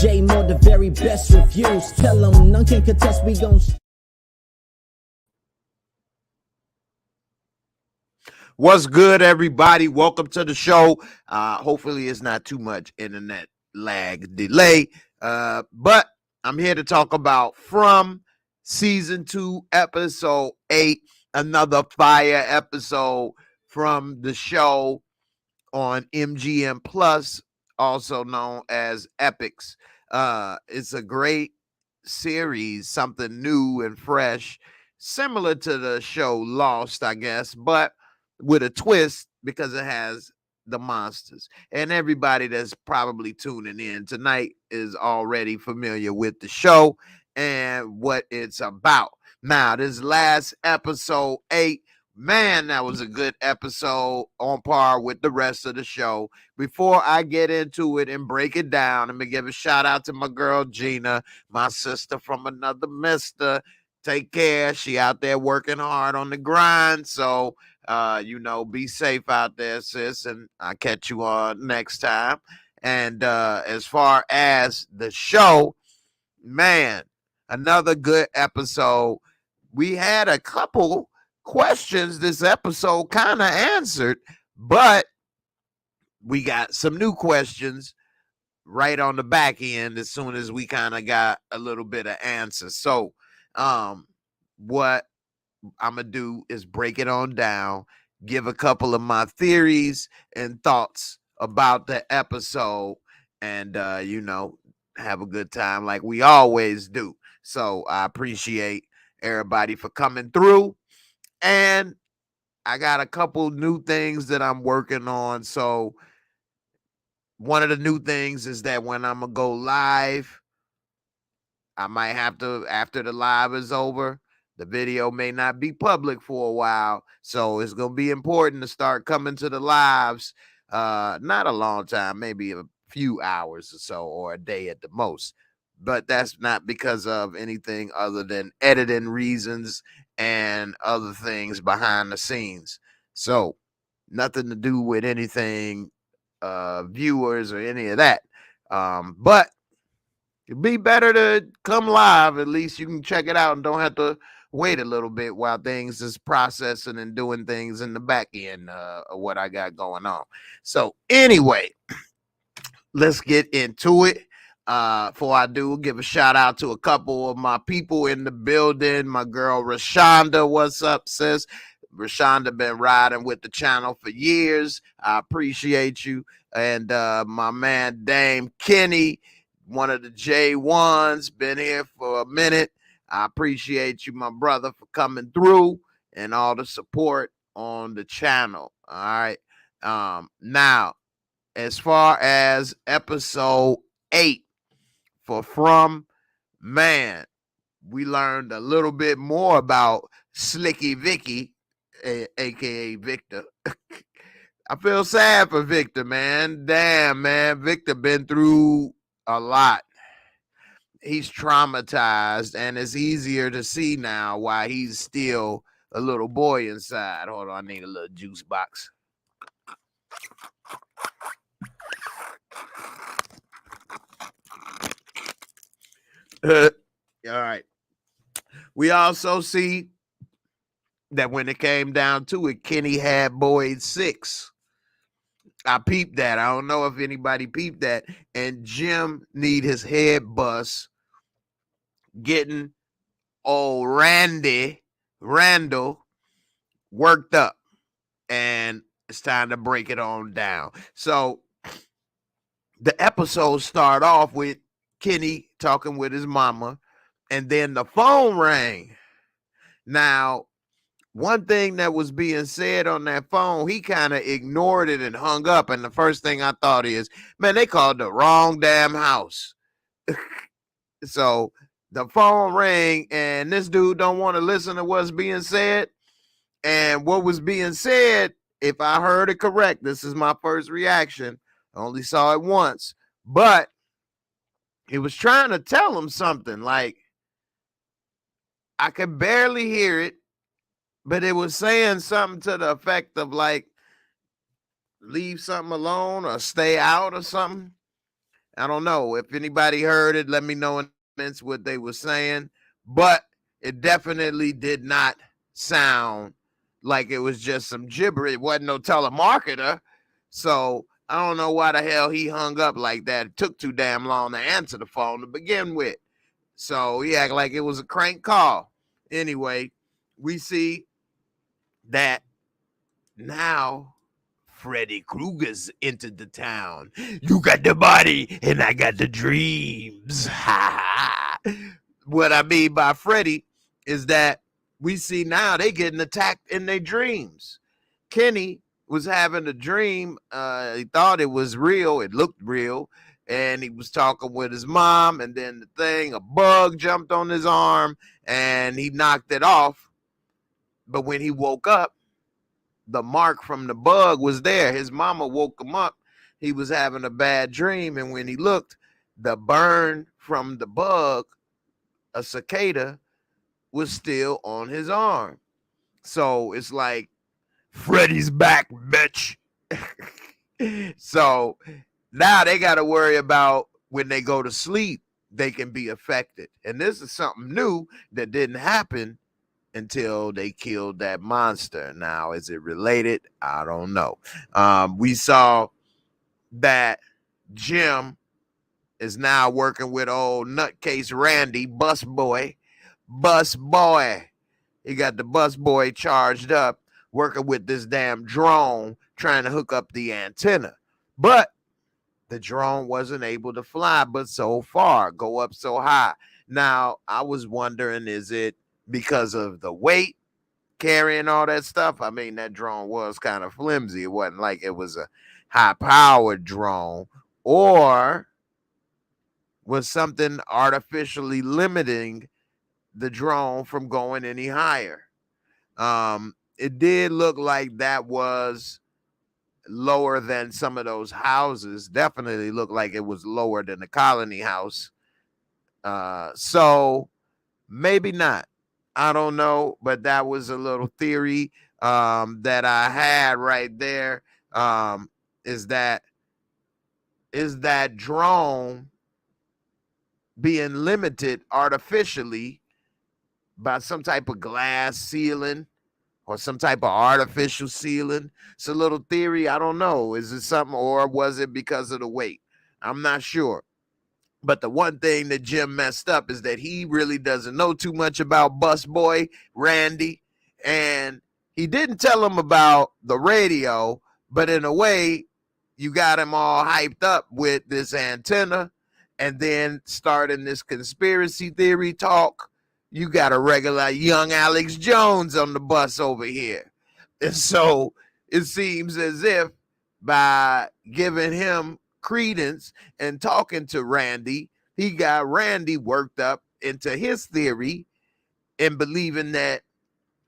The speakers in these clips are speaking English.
J-Moore, the very best reviews. Tell them none can contest, we gon' What's good, everybody? Welcome to the show. Hopefully it's not too much internet lag delay, but I'm here to talk about From Season 2, Episode 8, another fire episode from the show on MGM Plus, also known as Epics. It's a great series, something new and fresh, similar to the show Lost, I guess, but with a twist because it has the monsters. And everybody that's probably tuning in tonight is already familiar with the show and what it's about. Now, this last episode 8, man, that was a good episode on par with the rest of the show. Before I get into it and break it down, let me give a shout out to my girl Gina, my sister from another mister. Take care. She out there working hard on the grind. So, be safe out there, sis. And I'll catch you on next time. And as far as the show, man, another good episode. We had a couple questions this episode kind of answered, but we got some new questions right on the back end as soon as we kind of got a little bit of answers. So what I'm gonna do is break it on down, give a couple of my theories and thoughts about the episode, and have a good time like we always do. So I appreciate everybody for coming through, and I got a couple new things that I'm working on. So one of the new things is that when I'm gonna go live, I might have to, after the live is over, the video may not be public for a while. So it's gonna be important to start coming to the lives. Not a long time, maybe a few hours or so, or a day at the most. But that's not because of anything other than editing reasons and other things behind the scenes. So nothing to do with anything viewers or any of that. But it'd be better to come live. At least you can check it out and don't have to wait a little bit while things is processing and doing things in the back end of what I got going on. So anyway, let's get into it. Before I do, give a shout out to a couple of my people in the building. My girl Rashonda, what's up, sis? Rashonda been riding with the channel for years. I appreciate you. And my man Dame Kenny, one of the J1s, been here for a minute. I appreciate you, my brother, for coming through and all the support on the channel. All right. Now, as far as episode 8 for From, man, we learned a little bit more about Slicky Vicky, aka Victor. I feel sad for Victor, man. Damn, man. Victor been through a lot. He's traumatized, and it's easier to see now why he's still a little boy inside. Hold on, I need a little juice box. All right. We also see that when it came down to it, Kenny had Boyd 6. I peeped that. I don't know if anybody peeped that. And Jim need his head bust getting old Randall worked up. And it's time to break it on down. So the episode start off with Kenny talking with his mama, and then the phone rang. Now, one thing that was being said on that phone, he kind of ignored it and hung up. And the first thing I thought is, man, they called the wrong damn house. So the phone rang, and this dude don't want to listen to what's being said. And what was being said, if I heard it correct, this is my first reaction. I only saw it once, but he was trying to tell him something. Like, I could barely hear it, but it was saying something to the effect of like, leave something alone or stay out or something. I don't know if anybody heard it. Let me know in the comments what they were saying, but it definitely did not sound like it was just some gibberish. It wasn't no telemarketer. So I don't know why the hell he hung up like that. It took too damn long to answer the phone to begin with. So he acted like it was a crank call. Anyway, we see that now Freddy Krueger's entered the town. You got the body and I got the dreams. What I mean by Freddy is that we see now they getting attacked in their dreams. Kenny was having a dream. He thought it was real. It looked real. And he was talking with his mom, and then a bug jumped on his arm and he knocked it off. But when he woke up, the mark from the bug was there. His mama woke him up. He was having a bad dream, and when he looked, the burn from the bug, a cicada, was still on his arm. So it's like, Freddy's back, bitch. So now they got to worry about when they go to sleep, they can be affected. And this is something new that didn't happen until they killed that monster. Now, is it related? I don't know. We saw that Jim is now working with old nutcase Randy, bus boy. He got the bus boy charged up, working with this damn drone, trying to hook up the antenna. But the drone wasn't able to fly but so far, go up so high. Now, I was wondering, is it because of the weight carrying all that stuff? I mean, that drone was kind of flimsy. It wasn't like it was a high-powered drone. Or was something artificially limiting the drone from going any higher? It did look like that was lower than some of those houses. Definitely looked like it was lower than the Colony House. So maybe not. I don't know, but that was a little theory that I had right there. Is that drone being limited artificially by some type of glass ceiling or some type of artificial ceiling? It's a little theory. I don't know. Is it something, or was it because of the weight? I'm not sure. But the one thing that Jim messed up is that he really doesn't know too much about busboy Randy. And he didn't tell him about the radio, but in a way, you got him all hyped up with this antenna and then starting this conspiracy theory talk. You got a regular young Alex Jones on the bus over here. And so it seems as if by giving him credence and talking to Randy, he got Randy worked up into his theory and believing that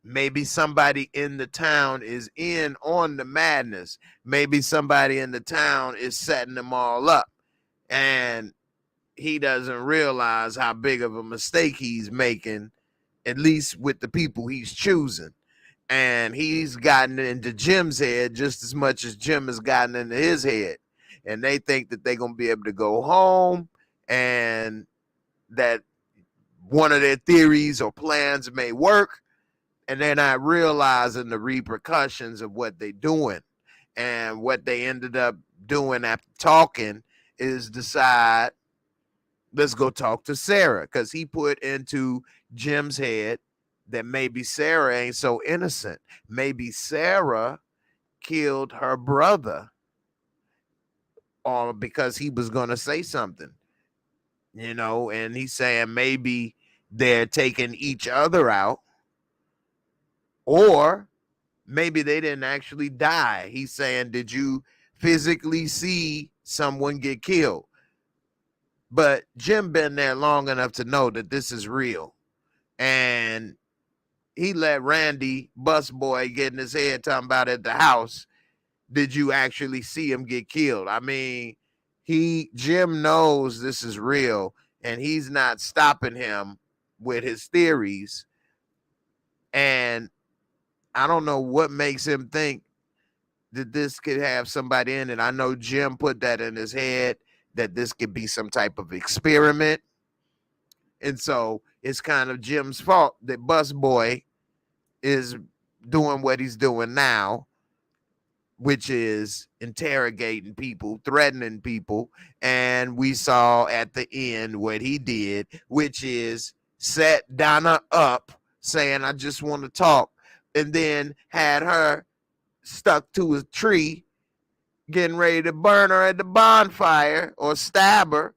maybe somebody in the town is in on the madness. Maybe somebody in the town is setting them all up. And he doesn't realize how big of a mistake he's making, at least with the people he's choosing. And he's gotten into Jim's head just as much as Jim has gotten into his head. And they think that they're going to be able to go home and that one of their theories or plans may work. And they're not realizing the repercussions of what they're doing. And what they ended up doing after talking is decide, let's go talk to Sarah, because he put into Jim's head that maybe Sarah ain't so innocent. Maybe Sarah killed her brother, or because he was going to say something, and he's saying maybe they're taking each other out, or maybe they didn't actually die. He's saying, did you physically see someone get killed? But Jim been there long enough to know that this is real. And he let Randy, busboy, get in his head talking about at the house, did you actually see him get killed? I mean, Jim knows this is real, and he's not stopping him with his theories. And I don't know what makes him think that this could have somebody in it. I know Jim put that in his head, that this could be some type of experiment. And so it's kind of Jim's fault that Busboy is doing what he's doing now, which is interrogating people, threatening people. And we saw at the end what he did, which is set Donna up saying, I just want to talk, and then had her stuck to a tree, getting ready to burn her at the bonfire or stab her,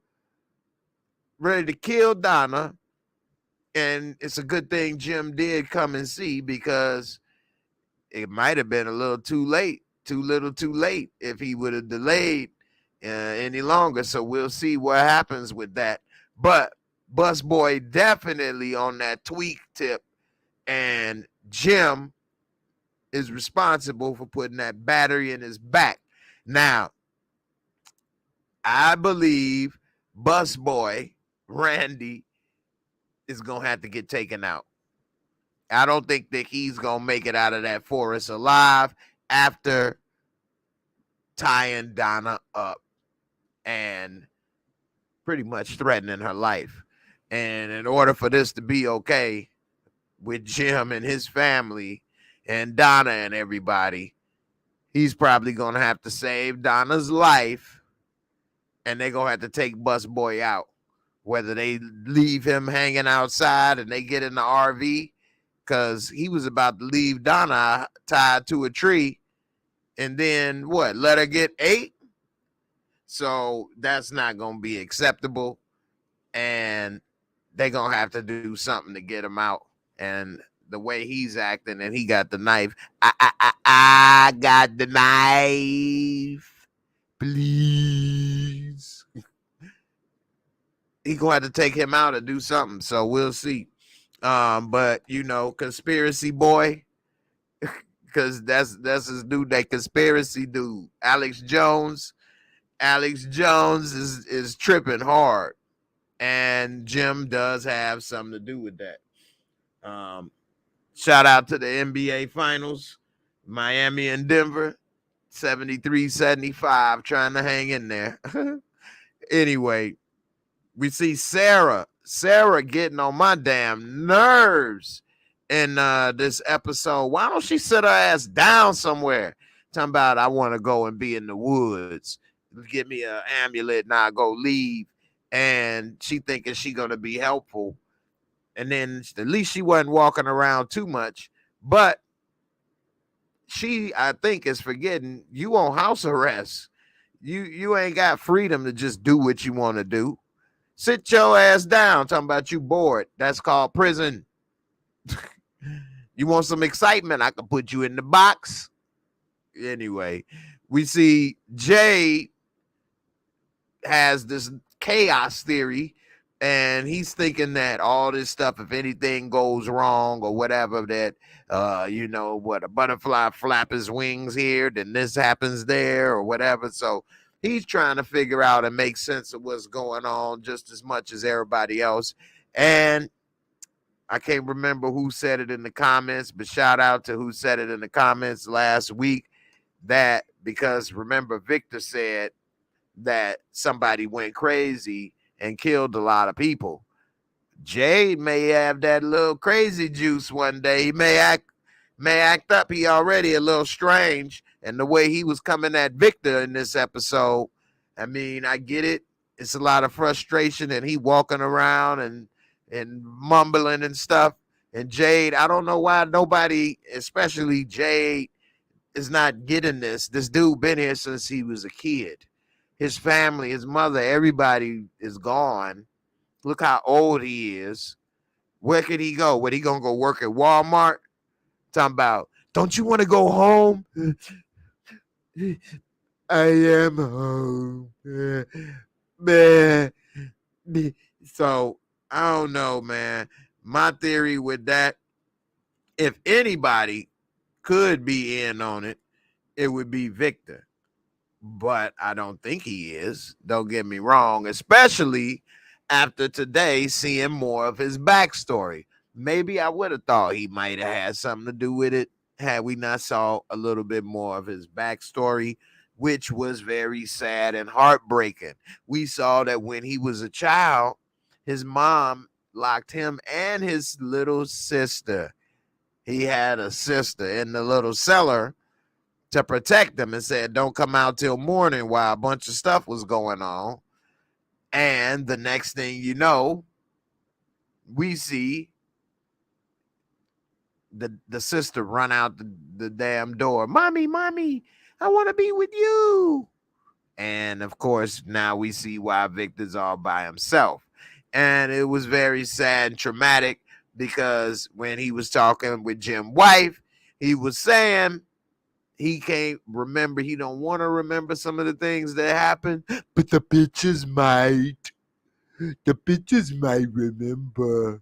ready to kill Donna. And it's a good thing Jim did come and see, because it might have been a little too late, too little too late, if he would have delayed any longer. So we'll see what happens with that. But Busboy definitely on that tweak tip, and Jim is responsible for putting that battery in his back. Now, I believe Busboy, Randy, is going to have to get taken out. I don't think that he's going to make it out of that forest alive after tying Donna up and pretty much threatening her life. And in order for this to be okay with Jim and his family and Donna and everybody, he's probably going to have to save Donna's life, and they're going to have to take Busboy out. Whether they leave him hanging outside and they get in the RV, because he was about to leave Donna tied to a tree and then what, let her get ate? So that's not going to be acceptable, and they're going to have to do something to get him out. And the way he's acting, and he got the knife. I got the knife. Please. He going to have to take him out and do something. So we'll see. But, you know, conspiracy boy, because that's his dude, that conspiracy dude, Alex Jones. Alex Jones is tripping hard, and Jim does have something to do with that. Shout out to the NBA Finals, Miami and Denver, 73-75, trying to hang in there. Anyway, we see Sarah getting on my damn nerves in this episode. Why don't she sit her ass down somewhere? Talking about, I want to go and be in the woods. Give me an amulet and I'll go leave. And she thinking she going to be helpful. And then at least she wasn't walking around too much. But she, I think, is forgetting you on house arrest. You ain't got freedom to just do what you want to do. Sit your ass down. Talking about you bored. That's called prison. You want some excitement? I can put you in the box. Anyway, we see Jay has this chaos theory, and he's thinking that all this stuff, if anything goes wrong or whatever, that a butterfly flap his wings here, then this happens there or whatever. So he's trying to figure out and make sense of what's going on just as much as everybody else. And I can't remember who said it in the comments, but shout out to who said it in the comments last week, that because remember Victor said that somebody went crazy and killed a lot of people. Jay may have that little crazy juice one day. He may act up. He already a little strange. And the way he was coming at Victor in this episode, I mean, I get it. It's a lot of frustration, and he walking around and mumbling and stuff. And Jade, I don't know why nobody, especially Jade, is not getting this. This dude been here since he was a kid. His family, his mother, everybody is gone. Look how old he is. Where could he go? What, he gonna go work at Walmart? Talking about, don't you want to go home? I am home. Man. So I don't know, man. My theory with that, if anybody could be in on it, it would be Victor. But I don't think he is. Don't get me wrong, especially after today seeing more of his backstory. Maybe I would have thought he might have had something to do with it had we not saw a little bit more of his backstory. which was very sad and heartbreaking. We saw that when he was a child, his mom locked him and his little sister. He had a sister in the little cellar to protect them and said, don't come out till morning while a bunch of stuff was going on. And the next thing you know, we see the sister run out the damn door. Mommy, I want to be with you. And of course, now we see why Victor's all by himself. And it was very sad and traumatic because when he was talking with Jim's wife, he was saying he can't remember. He don't want to remember some of the things that happened, but the bitches might. The bitches might remember.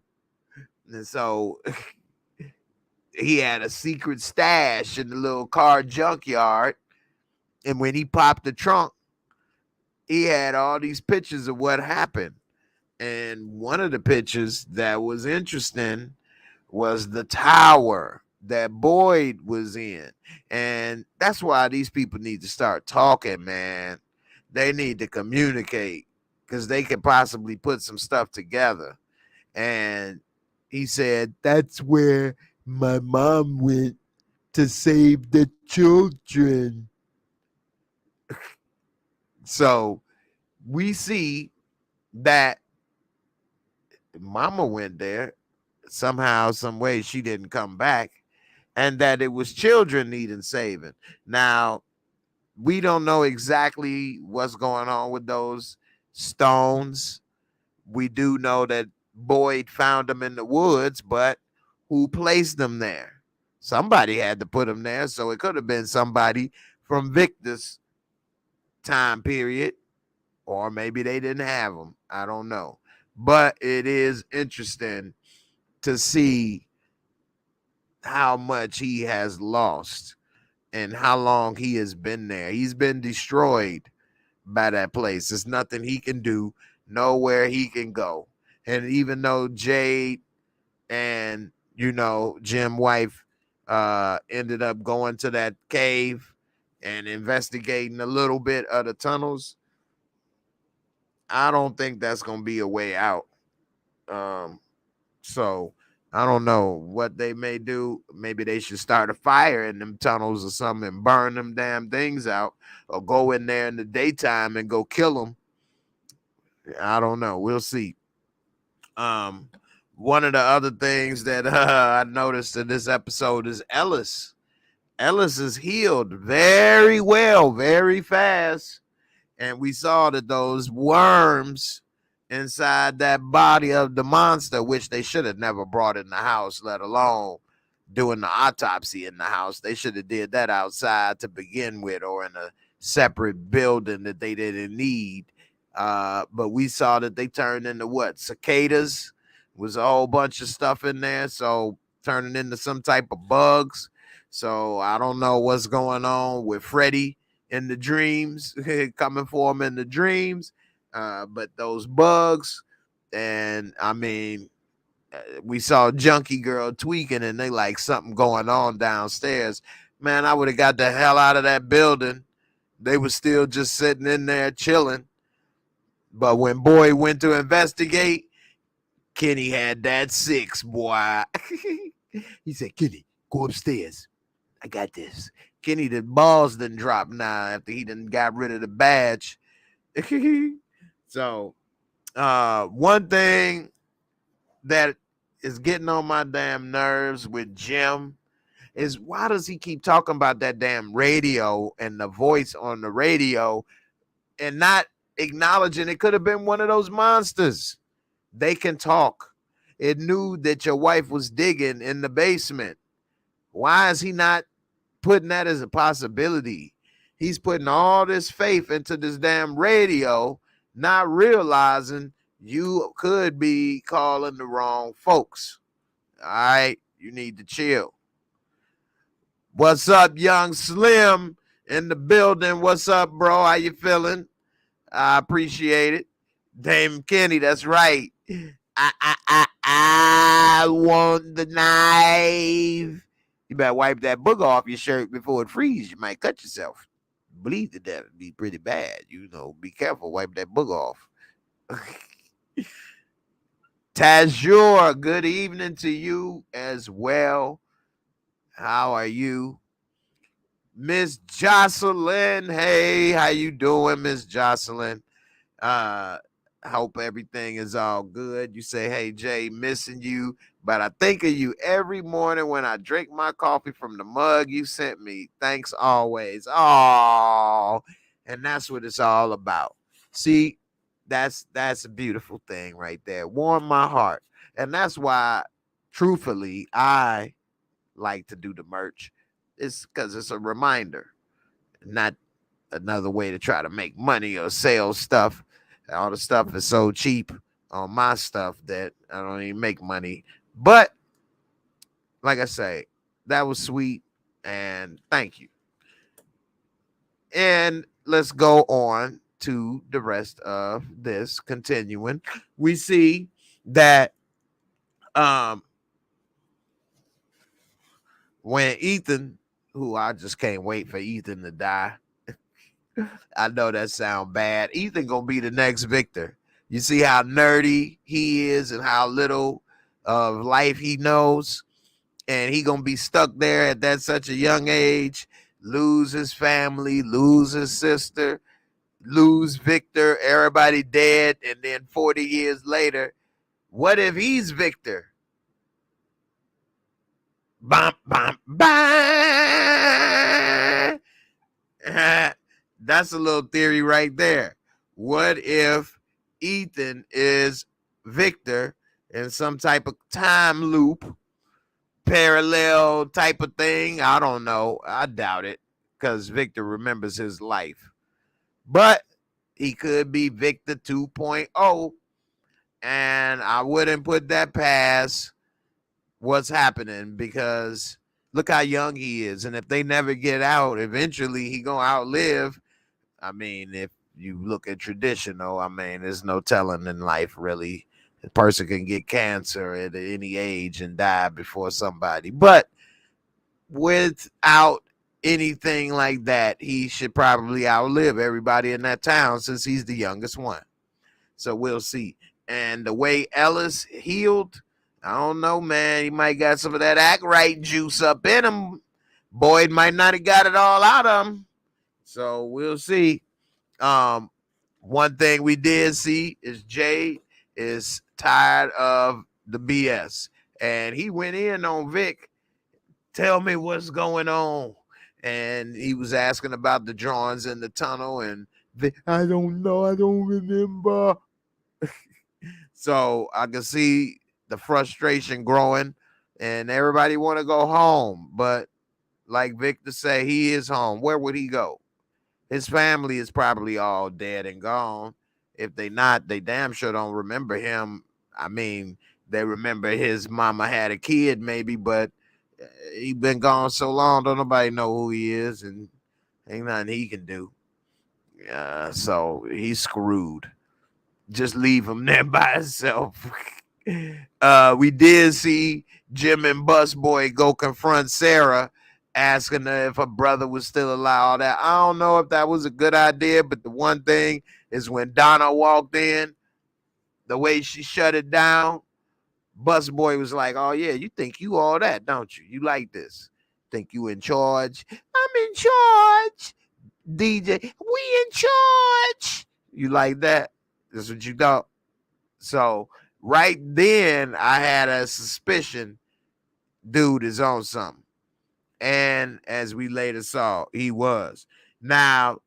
And so he had a secret stash in the little car junkyard. And when he popped the trunk, he had all these pictures of what happened. And one of the pictures that was interesting was the tower that Boyd was in. And that's why these people need to start talking, man. They need to communicate because they could possibly put some stuff together. And he said, that's where my mom went to save the children. So we see that mama went there somehow, some way she didn't come back, and that it was children needing saving. Now, we don't know exactly what's going on with those stones. We do know that Boyd found them in the woods, but who placed them there? Somebody had to put them there, so it could have been somebody from Victor's time period, or maybe they didn't have them. I don't know. But it is interesting to see how much he has lost and how long he has been there. He's been destroyed by that place. There's nothing he can do, nowhere he can go. And even though Jade and, Jim's wife ended up going to that cave and investigating a little bit of the tunnels, I don't think that's going to be a way out. So I don't know what they may do. Maybe they should start a fire in them tunnels or something and burn them damn things out, or go in there in the daytime and go kill them. I don't know. We'll see. One of the other things that I noticed in this episode is Ellis. Ellis is healed very well, very fast. And we saw that those worms inside that body of the monster, which they should have never brought in the house, let alone doing the autopsy in the house. They should have did that outside to begin with, or in a separate building that they didn't need. But we saw that they turned into what? Cicadas. Was a whole bunch of stuff in there. So turning into some type of bugs. So I don't know what's going on with Freddy in the dreams, coming for him in the dreams. But those bugs, and I mean, we saw Junkie Girl tweaking, and they like something going on downstairs. Man, I would have got the hell out of that building. They were still just sitting in there chilling. But when Boy went to investigate, Kenny had that 6, boy. He said, Kenny, go upstairs. I got this. Kenny, the balls didn't drop now after he done got rid of the badge. So, one thing that is getting on my damn nerves with Jim is, why does he keep talking about that damn radio and the voice on the radio and not acknowledging it could have been one of those monsters? They can talk. It knew that your wife was digging in the basement. Why is he not putting that as a possibility? He's putting all this faith into this damn radio, not realizing you could be calling the wrong folks. All right, you need to chill. What's up, Young Slim in the building? What's up, bro? How you feeling? I appreciate it. Dame Kenny, that's right. I want the knife. You better wipe that booger off your shirt before it freezes. You might cut yourself. bleed to death. It'd be pretty bad. Be careful. Wipe that book off. Tajur, good evening to you as well. How are you? Miss Jocelyn, hey, how you doing, Miss Jocelyn? Uh, hope everything is all good. You say, hey, Jay, missing you, but I think of you every morning when I drink my coffee from the mug you sent me. Thanks always. Oh, and that's what it's all about. See, that's a beautiful thing right there. Warm my heart. And that's why, truthfully, I like to do the merch. It's because it's a reminder, not another way to try to make money or sell stuff. All the stuff is so cheap on my stuff that I don't even make money. But like I say, that was sweet, and thank you. And let's go on to the rest of this. Continuing, we see that when Ethan, who I just can't wait for Ethan to die. I know that sound bad. Ethan gonna be the next Victor. You see how nerdy he is and how little of life he knows, and he gonna be stuck there at that such a young age, lose his family, lose his sister, lose Victor, everybody dead, and then 40 years later, what if he's Victor? Bum, bum, bum. That's a little theory right there. What if Ethan is Victor in some type of time loop, parallel type of thing? I don't know. I doubt it, because Victor remembers his life. But he could be Victor 2.0, and I wouldn't put that past what's happening, because look how young he is. And if they never get out, eventually he gonna outlive. I mean, if you look at traditional, I mean, there's no telling in life, really. A person can get cancer at any age and die before somebody. But without anything like that, he should probably outlive everybody in that town since he's the youngest one. So we'll see. And the way Ellis healed, I don't know, man. He might got some of that act right juice up in him. Boyd might not have got it all out of him. So we'll see. One thing we did see is Jay is tired of the BS, and he went in on Vic. Tell me what's going on. And he was asking about the drawings in the tunnel, and Vic, I don't know, I don't remember. So I can see the frustration growing, and everybody want to go home. But like Victor say, he is home. Where would he go? His family is probably all dead and gone. If they not, they damn sure don't remember him. I mean, they remember his mama had a kid maybe, but he been gone so long, don't nobody know who he is, and ain't nothing he can do. So he's screwed. Just leave him there by himself. We did see Jim and Busboy go confront Sarah, asking her if her brother was still alive. That I don't know if that was a good idea, but the one thing is when Donna walked in, the way she shut it down, Busboy was like, "Oh yeah, you think you all that, don't you? You like this? Think you in charge? I'm in charge, DJ. We in charge. You like that? That's what you thought." So right then, I had a suspicion, dude is on something. And as we later saw, he was. Now,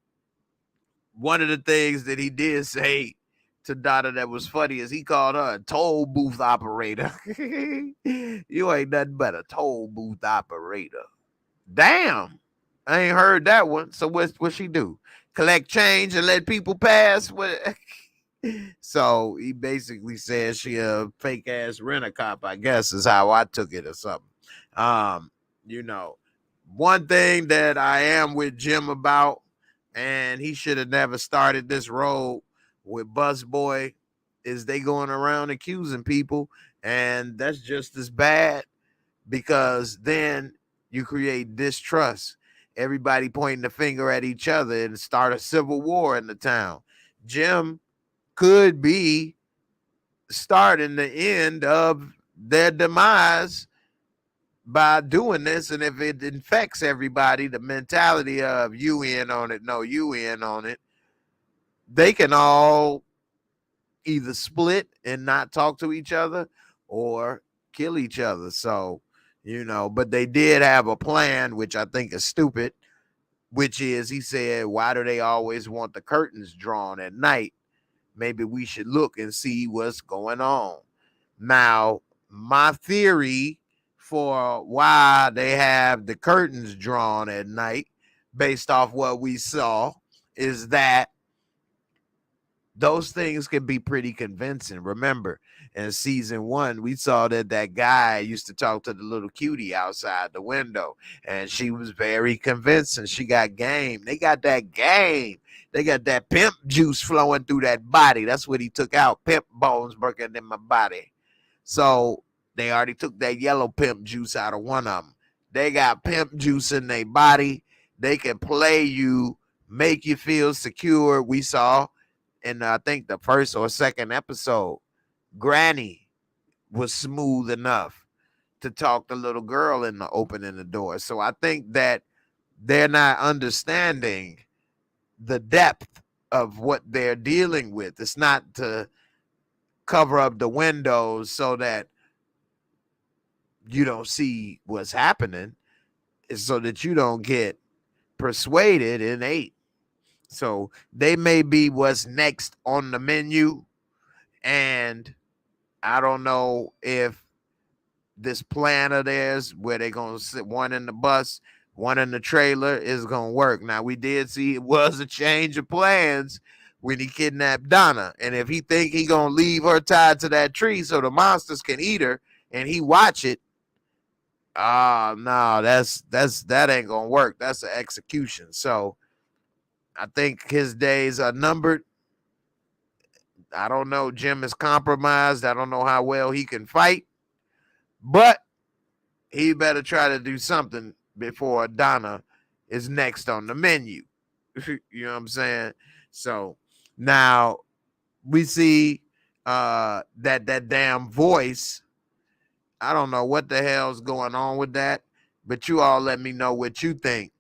one of the things that he did say to Donna that was funny is he called her a toll booth operator. You ain't nothing but a toll booth operator. Damn. I ain't heard that one. So what she do? Collect change and let people pass? What? So he basically says she a fake ass rent-a-cop, I guess is how I took it or something. You know, one thing that I am with Jim about, and he should have never started this role with Busboy, is they going around accusing people, and that's just as bad, because then you create distrust. everybody pointing the finger at each other and start a civil war in the town. Jim could be starting the end of their demise by doing this. And if it infects everybody, the mentality of you in on it, no, you in on it, they can all either split and not talk to each other or kill each other. So, but they did have a plan, which I think is stupid, which is he said, why do they always want the curtains drawn at night? Maybe we should look and see what's going on. Now, my theory for why they have the curtains drawn at night, based off what we saw, is that those things can be pretty convincing. Remember, in season 1, we saw that guy used to talk to the little cutie outside the window, and she was very convincing. She got game. They got that game. They got that pimp juice flowing through that body. That's what he took out. Pimp bones working in my body. So they already took that yellow pimp juice out of one of them. They got pimp juice in their body. They can play you, make you feel secure. We saw in I think the first or second episode, Granny was smooth enough to talk the little girl into opening the door. So I think that they're not understanding the depth of what they're dealing with. It's not to cover up the windows so that you don't see what's happening. It's so that you don't get persuaded and ate. So they may be what's next on the menu. And I don't know if this plan of theirs, where they're going to sit one in the bus, one in the trailer, is going to work. Now, we did see it was a change of plans when he kidnapped Donna. And if he think he going to leave her tied to that tree so the monsters can eat her and he watch it, no, that ain't going to work. That's an execution. So I think his days are numbered. I don't know. Jim is compromised. I don't know how well he can fight, but he better try to do something before Donna is next on the menu. You know what I'm saying? So now we see that damn voice. I don't know what the hell's going on with that, but you all let me know what you think.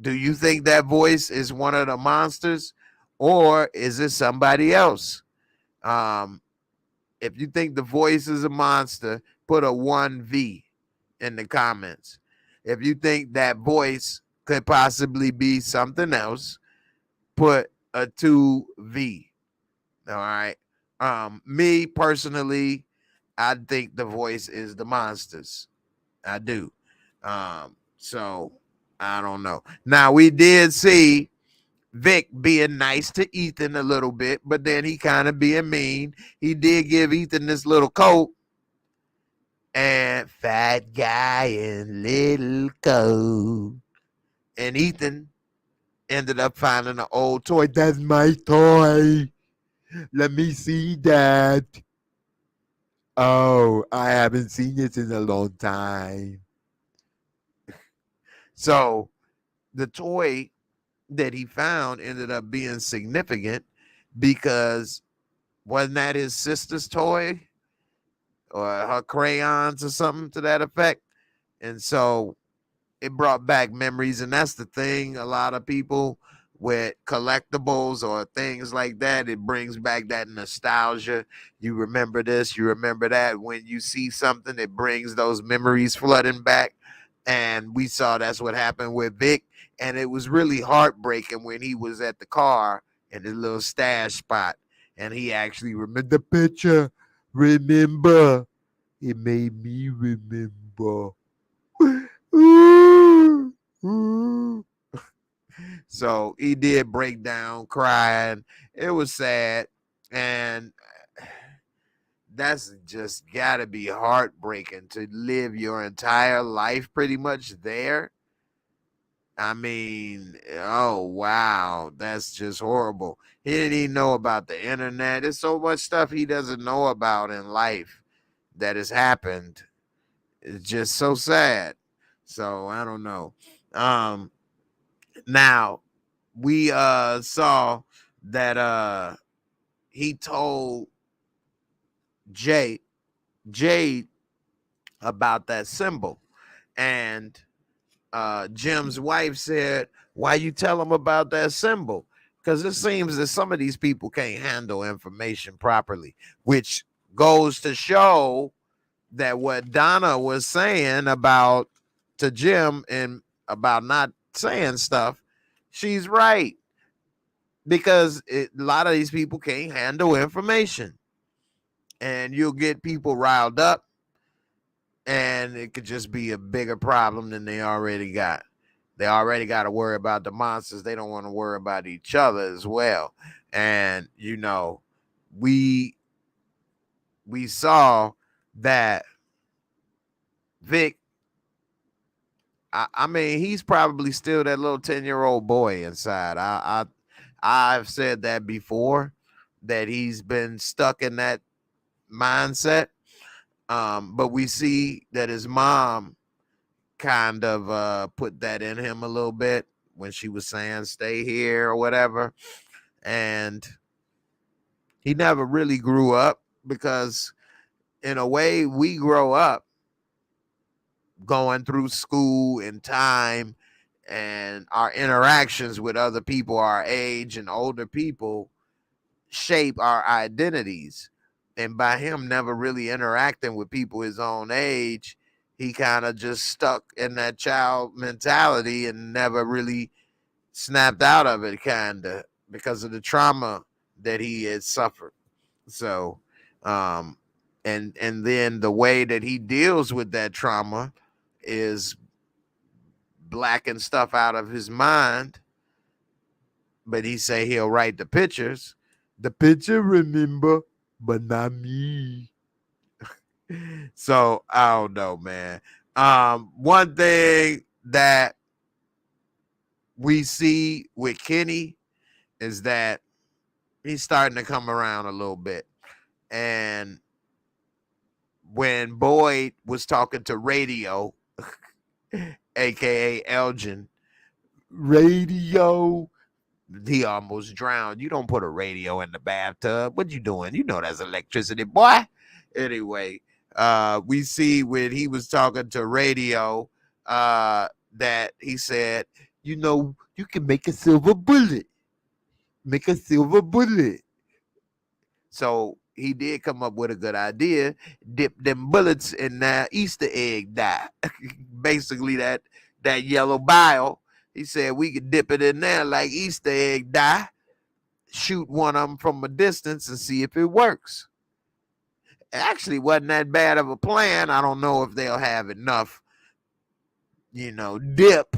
Do you think that voice is one of the monsters, or is it somebody else? If you think the voice is a monster, put a 1V in the comments. If you think that voice could possibly be something else, put a 2V. All right. Me personally, I think the voice is the monsters. I do. So I don't know. Now, we did see Vic being nice to Ethan a little bit, but then he kind of being mean. He did give Ethan this little coat, and fat guy in little coat. And Ethan ended up finding an old toy. That's my toy. Let me see that. Oh, I haven't seen it in a long time. So the toy that he found ended up being significant because wasn't that his sister's toy or her crayons or something to that effect? And so it brought back memories. And that's the thing, a lot of people with collectibles or things like that, it brings back that nostalgia. You remember this, you remember that. When you see something, it brings those memories flooding back. And we saw that's what happened with Vic. And it was really heartbreaking when he was at the car in his little stash spot. And he actually remembered the picture. Remember. It made me remember. So he did break down crying. It was sad. And that's just gotta be heartbreaking to live your entire life pretty much there. I mean, oh wow, that's just horrible. He didn't even know about the internet. There's so much stuff he doesn't know about in life that has happened. It's just so sad. So I don't know. Now we saw that he told Jade about that symbol, and Jim's wife said, "Why you tell him about that symbol?" Because it seems that some of these people can't handle information properly, which goes to show that what Donna was saying about to Jim and about not saying stuff, she's right, because a lot of these people can't handle information, and you'll get people riled up, and it could just be a bigger problem than they already got. They already got to worry about the monsters. They don't want to worry about each other as well. And we saw that Vic. I mean, he's probably still that little 10-year-old boy inside. I've said that before, that he's been stuck in that mindset. But we see that his mom kind of put that in him a little bit when she was saying stay here or whatever. And he never really grew up, because in a way we grow up going through school and time, and our interactions with other people our age and older people shape our identities. And by him never really interacting with people his own age, he kind of just stuck in that child mentality and never really snapped out of it, kind of, because of the trauma that he had suffered. So, and then the way that he deals with that trauma is blacking stuff out of his mind. But he say he'll write the pictures. The picture remember, but not me. So I don't know, man. One thing that we see with Kenny is that he's starting to come around a little bit. And when Boyd was talking to Radio, aka Elgin, Radio, he almost drowned. You don't put a radio in the bathtub. What you doing? You know that's electricity, boy. Anyway, we see when he was talking to Radio, that he said, you can make a silver bullet. Make a silver bullet. So he did come up with a good idea. Dip them bullets in that Easter egg dye. Basically that yellow bile. He said we could dip it in there like Easter egg dye, shoot one of them from a distance and see if it works. It actually wasn't that bad of a plan. I don't know if they'll have enough, dip,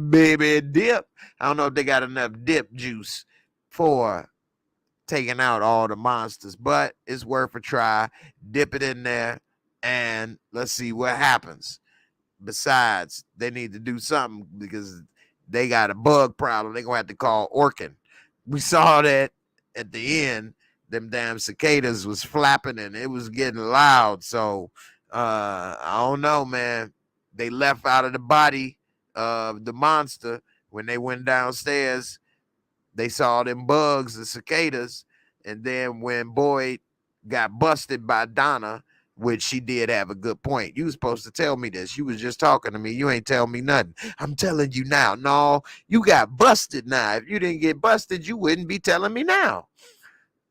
baby, dip. I don't know if they got enough dip juice for taking out all the monsters, but it's worth a try. Dip it in there and let's see what happens. Besides, they need to do something because they got a bug problem. They're going to have to call Orkin. We saw that at the end. Them damn cicadas was flapping and it was getting loud. So, I don't know, man. They left out of the body of the monster. When they went downstairs, they saw them bugs, the cicadas. And then when Boyd got busted by Donna, which she did have a good point. You was supposed to tell me this. You was just talking to me. You ain't tell me nothing. I'm telling you now. No, you got busted now. If you didn't get busted, you wouldn't be telling me now.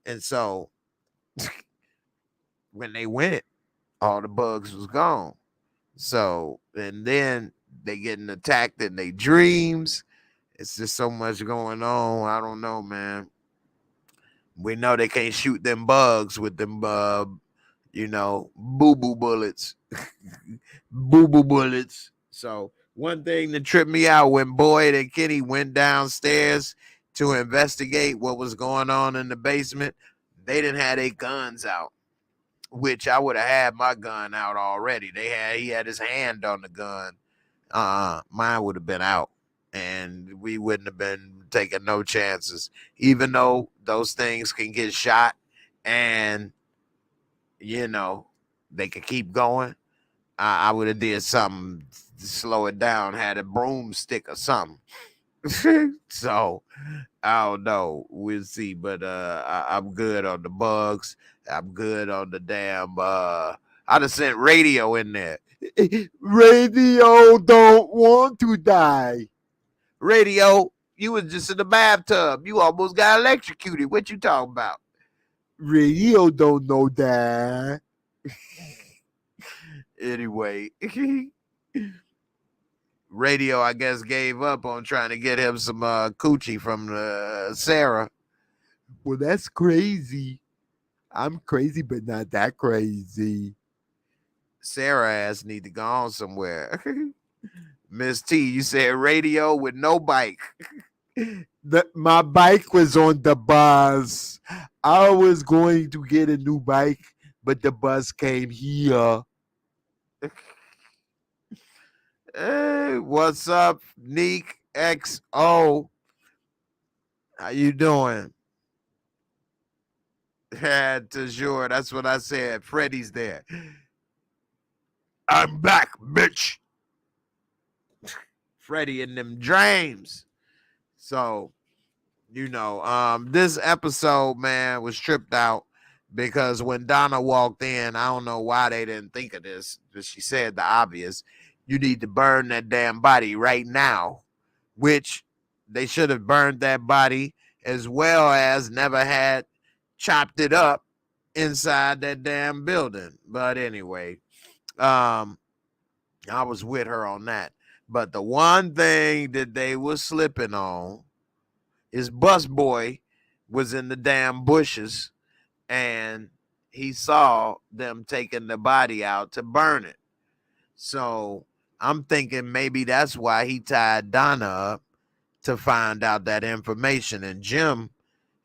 And so when they went, all the bugs was gone. So, and then they getting attacked in their dreams. It's just so much going on. I don't know, man. We know they can't shoot them bugs with them boo-boo bullets. Boo-boo bullets. So one thing that tripped me out when Boyd and Kenny went downstairs to investigate what was going on in the basement, they didn't have their guns out, which I would have had my gun out already. He had his hand on the gun. Mine would have been out, and we wouldn't have been taking no chances, even though those things can get shot and they can keep going. I would have did something to slow it down, had a broomstick or something. So I don't know. We'll see. But I'm good on the bugs. I'm good on the damn I just sent radio in there. Radio don't want to die. Radio, you was just in the bathtub. You almost got electrocuted. What you talking about? Radio don't know that. Anyway, radio, I guess, gave up on trying to get him some coochie from Sarah. Well, that's crazy. I'm crazy, but not that crazy. Sarah ass need to go on somewhere. Miss T, you said radio with no bike. My bike was on the bus. I was going to get a new bike, but the bus came here. Hey, what's up, Neek XO? How you doing? Toujours, that's what I said. Freddie's there. I'm back, bitch. Freddie in them dreams. So, this episode, man, was tripped out because when Donna walked in, I don't know why they didn't think of this, but she said the obvious. You need to burn that damn body right now, which they should have burned that body as well as never had chopped it up inside that damn building. But anyway, I was with her on that. But the one thing that they was slipping on is Busboy was in the damn bushes and he saw them taking the body out to burn it. So I'm thinking maybe that's why he tied Donna up to find out that information. And Jim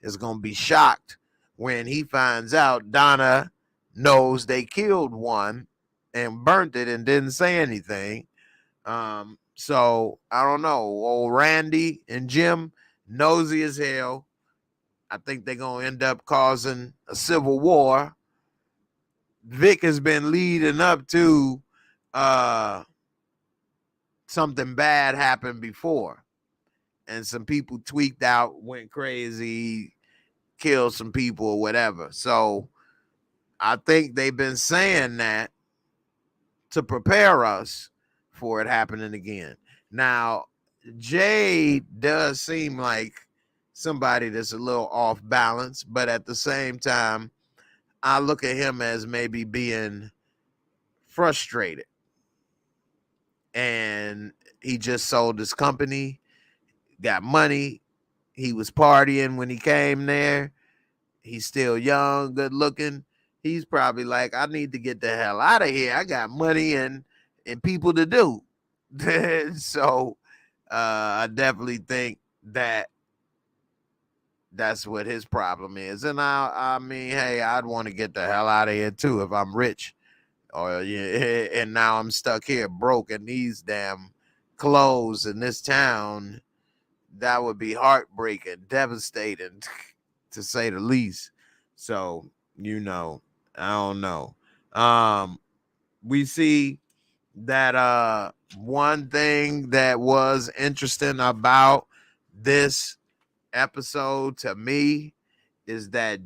is going to be shocked when he finds out Donna knows they killed one and burnt it and didn't say anything. So I don't know. Old Randy and Jim, nosy as hell. I think they're going to end up causing a civil war. Vic has been leading up to something bad happened before, and some people tweaked out, went crazy, killed some people or whatever. So I think they've been saying that to prepare us for it happening again. Now, Jay does seem like somebody that's a little off balance, but at the same time, I look at him as maybe being frustrated. And he just sold his company, got money. He was partying when he came there. He's still young, good looking. He's probably like, I need to get the hell out of here. I got money and people to do. So I definitely think that that's what his problem is. And I mean, hey, I'd want to get the hell out of here too if I'm rich. Or and now I'm stuck here broke in these damn clothes in this town. That would be heartbreaking, devastating, to say the least. So, I don't know. We see that one thing that was interesting about this episode to me is that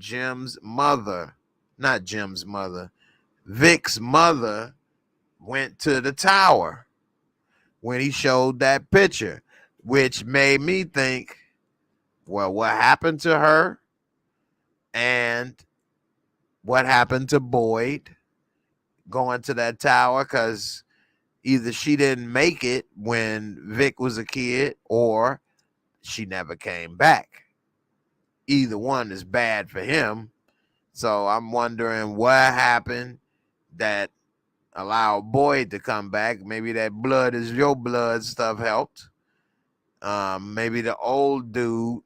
Vic's mother went to the tower when he showed that picture, which made me think, well, what happened to her and what happened to Boyd going to that tower? Because either she didn't make it when Vic was a kid or she never came back. Either one is bad for him. So I'm wondering what happened that allowed Boyd to come back. Maybe that blood is your blood stuff helped. Maybe the old dude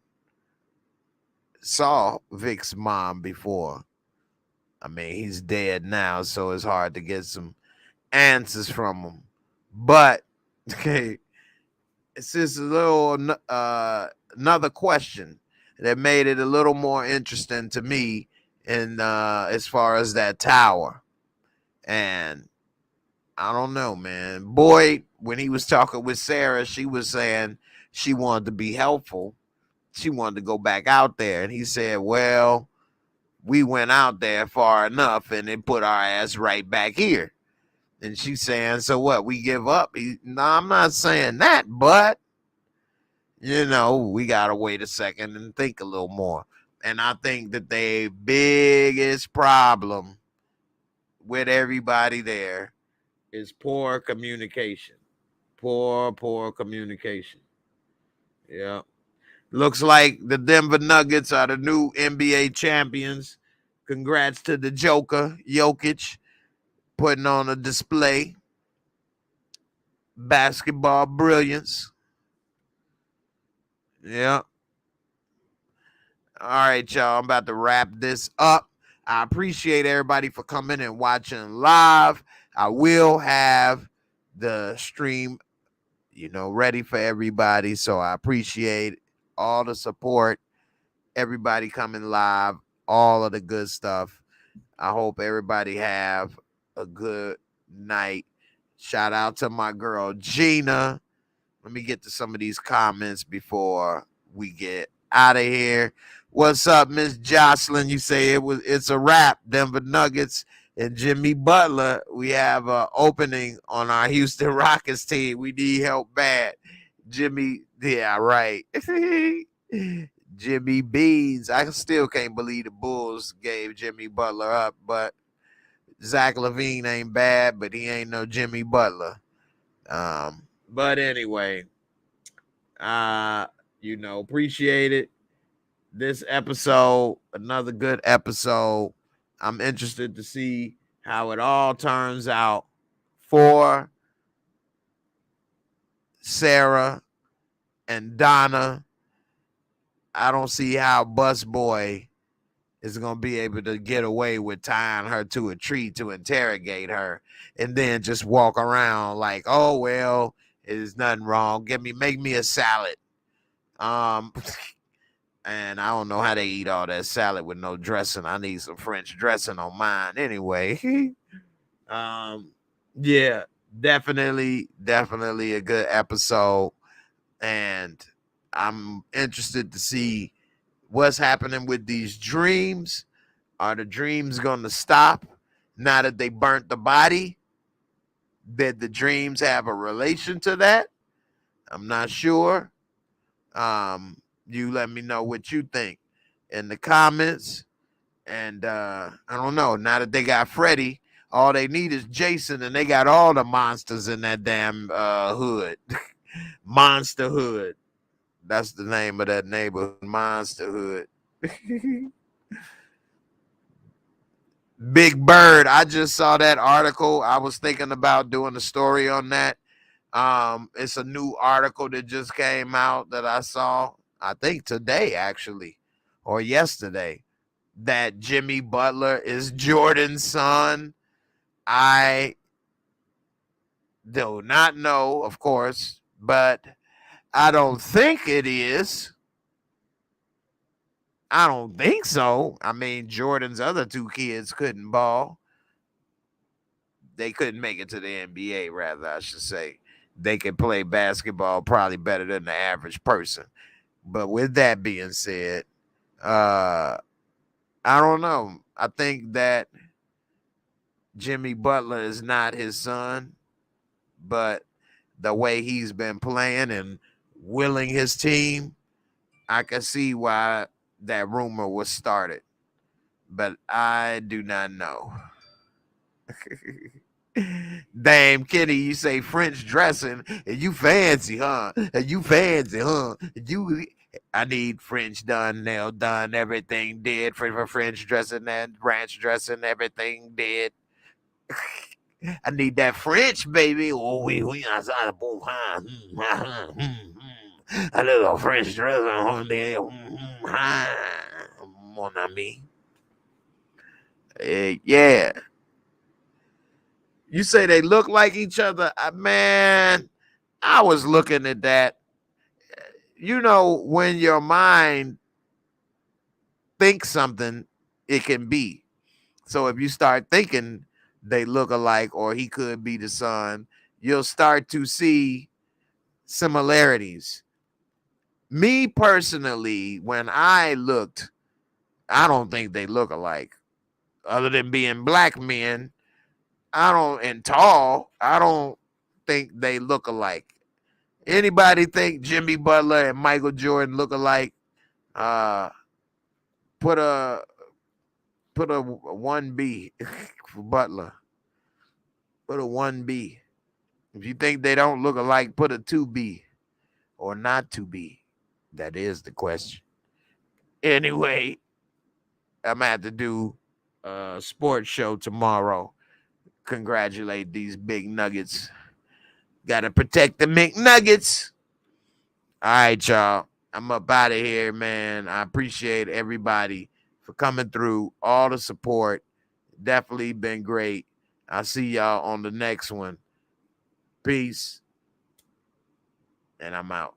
saw Vic's mom before. I mean, he's dead now, so it's hard to get some answers from him. But okay, it's just a little another question that made it a little more interesting to me in as far as that tower. And I don't know, man. Boyd, when he was talking with Sarah, she was saying she wanted to be helpful. She wanted to go back out there. And he said, well, we went out there far enough and it put our ass right back here. And she's saying, so what? We give up? No, I'm not saying that, but, we got to wait a second and think a little more. And I think that the biggest problem with everybody there is poor communication. Poor communication. Yeah. Looks like the Denver Nuggets are the new NBA champions. Congrats to the Joker, Jokic, putting on a display. Basketball brilliance. Yeah. All right, y'all. I'm about to wrap this up. I appreciate everybody for coming and watching live. I will have the stream, ready for everybody. So I appreciate all the support, everybody coming live, all of the good stuff. I hope everybody have a good night. Shout out to my girl Gina. Let me get to some of these comments before we get out of here. What's up, Miss Jocelyn? You say it's a wrap. Denver Nuggets and Jimmy Butler. We have an opening on our Houston Rockets team. We need help bad. Jimmy, yeah, right. Jimmy Beans. I still can't believe the Bulls gave Jimmy Butler up, but Zach LaVine ain't bad, but he ain't no Jimmy Butler. But anyway, appreciate it. This episode, another good episode. I'm interested to see how it all turns out for Sarah and Donna. I don't see how Busboy is going to be able to get away with tying her to a tree to interrogate her and then just walk around like, oh, well, there's nothing wrong. Make me a salad. And I don't know how they eat all that salad with no dressing. I need some French dressing on mine anyway. Yeah, definitely a good episode. And I'm interested to see what's happening with these dreams. Are the dreams going to stop now that they burnt the body? Did the dreams have a relation to that? I'm not sure. You let me know what you think in the comments. And I don't know. Now that they got Freddy, all they need is Jason, and they got all the monsters in that damn hood. Monster Hood. That's the name of that neighborhood, Monster Hood. Big Bird. I just saw that article. I was thinking about doing a story on that. It's a new article that just came out that I saw, I think today actually, or yesterday, that Jimmy Butler is Jordan's son. I do not know, of course, but I don't think it is. I don't think so. I mean, Jordan's other two kids couldn't ball. They couldn't make it to the NBA, rather, I should say. They could play basketball probably better than the average person. But with that being said, I don't know. I think that Jimmy Butler is not his son, but the way he's been playing and willing his team, I can see why that rumor was started. But I do not know. Damn, Kenny, you say French dressing and you fancy, huh? I need French done, nail done, everything did for French dressing and ranch dressing, everything did. I need that French, baby. Oh, we outside the boom, a little French dressing on there, mon ami. Yeah. You say they look like each other? Man, I was looking at that. When your mind thinks something, it can be. So if you start thinking they look alike, or he could be the son, you'll start to see similarities. Me personally, when I looked, I don't think they look alike. Other than being black men, and tall, I don't think they look alike. Anybody think Jimmy Butler and Michael Jordan look alike? Put a 1B for Butler. Put a 1B. If you think they don't look alike, put a 2B or not 2B. That is the question. Anyway, I'm gonna have to do a sports show tomorrow. Congratulate these big Nuggets. Gotta protect the McNuggets. All right, y'all. I'm up out of here, man. I appreciate everybody for coming through. All the support. Definitely been great. I'll see y'all on the next one. Peace. And I'm out.